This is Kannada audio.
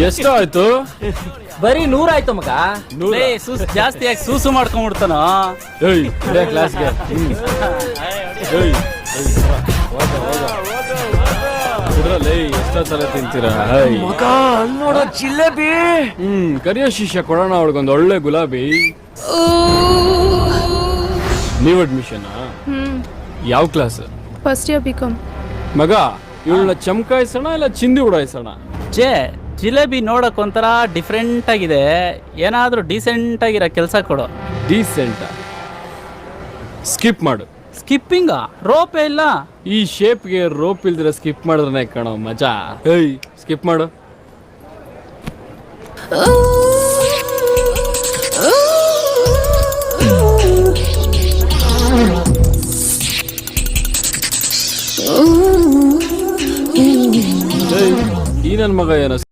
ಎಷ್ಟು ಆಯ್ತು? ಬರೀ 100 ಆಯ್ತು ಮಗ. ನೂರಾ? ಜಾಸ್ತಿ ಯಾಕೆ ಸೂಸು ಮಾಡ್ಕೊಂಡ್ಬಿಡ್ತಾನ. ಏಯ್ ಕ್ಲಾಸ್ಗೆ ಎಷ್ಟೊತ್ತಲ್ಲ ತಿಂತೀರಾ? ಮಗ ನೋಡ ಜಿಲೇಬಿ. ಕರಿಯ ಶಿಷ್ಯ ಕೊಡೋಣ ಅವಳಿಗೊಂದು ಒಳ್ಳೆ ಗುಲಾಬಿ. ನೀವ್ ಅಡ್ಮಿಷನ್ ಯಾವ ಕ್ಲಾಸ್? First year BCom. ಮಗ ಇವಳನ್ನ ಚಮಕಾಯಿಸೋಣ ಇಲ್ಲ ಚಿಂದಿ ಉಡಾಯಿಸೋಣ? ಜಿಲೇಬಿ ನೋಡಕ್ ಒಂಥರ ಡಿಫ್ರೆಂಟ್ ಆಗಿದೆ, ಏನಾದ್ರೂ ಡೀಸೆಂಟ್ ಆಗಿರೋ ಕೆಲಸ ಕೊಡು. ಡೀಸೆಂಟ್ ಸ್ಕಿಪ್ ಮಾಡು. ಸ್ಕಿಪ್ಪಿಂಗ? ರೋಪೇ ಇಲ್ಲ. ಈ ಶೇಪ್ಗೆ ರೋಪ್ ಇಲ್ದಿರ ಸ್ಕಿಪ್ ಮಾಡಿದ್ರೆ ಕಾಣೋ ಮಜಾ. ಏಯ್ ಸ್ಕಿಪ್ ಮಾಡು. ಈ ನನ್ನ ಮಗ ಏನೋ